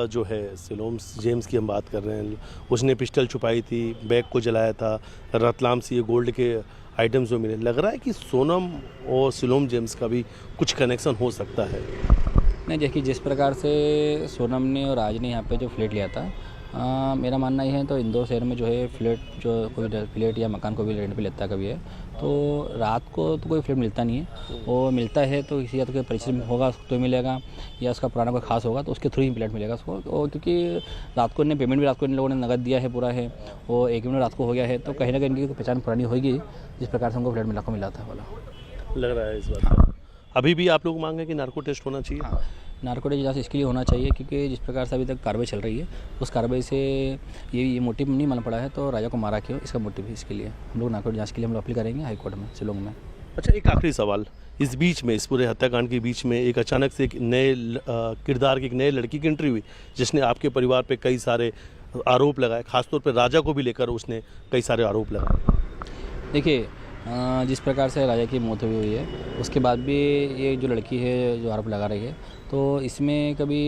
जो है coelom James की हम बात कर रहे हैं, उसने पिस्टल छुपाई थी, बैग को जलाया था, रतलाम से ये गोल्ड के आइटम्स जो मिले। लग रहा है कि सोनम और सिलोम जेम्स का भी कुछ कनेक्शन हो सकता है। नहीं, देखिए जिस प्रकार से सोनम ने और राज ने यहाँ पे जो फ्लैट लिया था, मेरा मानना ये है तो इंदौर शहर में जो है फ्लैट जो कोई फ्लैट या मकान को भी रेंट पे लेता है कभी है तो रात को तो कोई फ्लैट मिलता नहीं है। वो मिलता है तो किसी या तो कोई परिचित होगा तो मिलेगा, या उसका पुराना कोई खास होगा तो उसके थ्रू ही फ्लैट मिलेगा उसको। और क्योंकि रात को इन्हें पेमेंट भी रात को इन लोगों ने नगद दिया है पूरा है, वो एक मिनट रात को हो गया है, तो कहीं ना कहीं इनकी पहचान पुरानी होगी जिस प्रकार से हमको फ्लैट मिला था वाला लग रहा है इस बात का। अभी भी आप लोग मांग हैं कि नार्को टेस्ट होना चाहिए। हाँ, नार्को टेस्ट इसके लिए होना चाहिए क्योंकि जिस प्रकार से अभी तक कार्रवाई चल रही है उस कार्रवाई से ये मोटिव नहीं मालूम पड़ा है तो राजा को मारा क्यों, इसका मोटिव है। इसके लिए हम लोग नार्को जांच के लिए हम लोग अपील करेंगे हाई कोर्ट में शिलोंग में। अच्छा, एक आखिरी सवाल, इस बीच में इस पूरे हत्याकांड के बीच में एक अचानक से एक नए किरदार की एक नए लड़की की एंट्री हुई जिसने आपके परिवार पे कई सारे आरोप लगाए, खासतौर पे राजा को भी लेकर उसने कई सारे आरोप लगाए। देखिए जिस प्रकार से राजा की मौत हुई है उसके बाद भी ये जो लड़की है जो आरोप लगा रही है तो इसमें कभी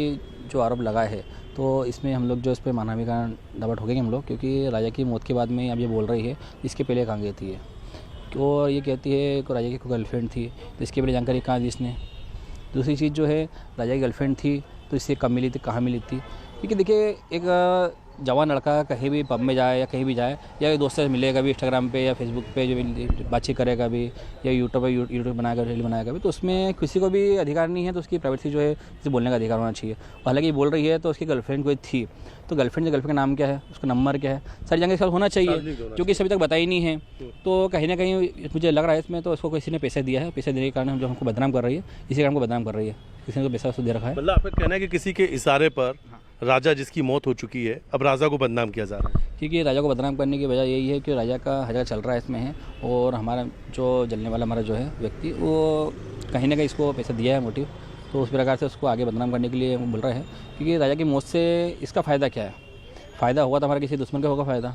जो आरोप लगा है तो इसमें हम लोग जो इस पर मानहानि का दावा ठोकेंगे हम लोग, क्योंकि राजा की मौत के बाद में अब ये बोल रही है इसके पहले कहाँ गई थी ये, तो ये कहती है कि राजा की कोई गर्लफ्रेंड थी तो इसके पहले जानकारी कहाँ दी इसने। दूसरी चीज़ जो है राजा की गर्लफ्रेंड थी तो इससे कब मिली थी, कहाँ मिली थी, क्योंकि देखिए एक जवान लड़का कहीं भी पब में जाए या कहीं भी जाए या दोस्त से मिलेगा भी इंस्टाग्राम पे या फेसबुक पे जो बातचीत करेगा भी या यूट्यूब बनाएगा रील बनाएगा भी, तो उसमें किसी को भी अधिकार नहीं है, तो उसकी प्राइवेसी जो है उसे बोलने का अधिकार होना चाहिए। हालांकि बोल रही है तो उसकी गर्लफ्रेंड कोई थी तो गर्लफ्रेंड का नाम क्या है, उसका नंबर क्या है, सारी जानकारी इसका होना चाहिए जो कि अभी तक बताई नहीं है। तो कहीं ना कहीं मुझे लग रहा है इसमें तो उसको किसी ने पैसे दिया है, पैसे देने के कारण हम जो हमको बदनाम कर रही है, इसी कारण हमको बदनाम कर रही है, किसी ने तो पैसा उसको दे रखा है। मतलब आपका कहना है कि किसी के इशारे पर राजा जिसकी मौत हो चुकी है अब राजा को बदनाम किया जा रहा है। क्योंकि राजा को बदनाम करने की वजह यही है कि राजा का हज़ार चल रहा है इसमें है, और हमारा जो जलने वाला हमारा जो है व्यक्ति वो कहीं ना कहीं इसको पैसा दिया है मोटिव, तो उस प्रकार से उसको आगे बदनाम करने के लिए वो बोल रहे हैं। क्योंकि राजा की मौत से इसका फ़ायदा क्या है, फ़ायदा होगा तो हमारे किसी दुश्मन का होगा फ़ायदा,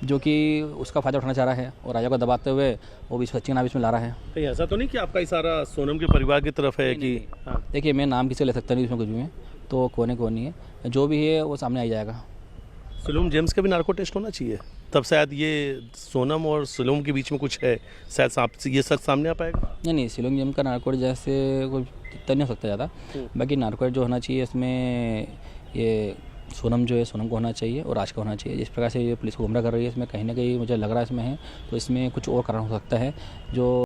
जो कि उसका फ़ायदा उठाना चाह रहा है और राजा को दबाते हुए वो भी सच्ची नाम इसमें ला रहा है। कहीं ऐसा तो नहीं कि आपका इशारा सोनम के परिवार की तरफ है कि देखिए मैं नाम किसी ले सकता नहीं इसमें कुछ भी में, तो कौन है जो भी है वो सामने आ जाएगा। सिलोम जेम्स का भी नार्को टेस्ट होना चाहिए, तब शायद ये सोनम और सिलोम के बीच में कुछ है, शायद ये सच सामने आ पाएगा। नहीं, सिलोंग जेम्स का नार्को जैसे कोई इतना नहीं हो सकता ज़्यादा, बाकी नार्को जो होना चाहिए इसमें ये सोनम जो है सोनम को होना चाहिए और राज का होना चाहिए। जिस प्रकार से ये पुलिस को गुमराह कर रही है इसमें कहीं ना कहीं मुझे लग रहा है इसमें है, तो इसमें कुछ और कारण हो सकता है जो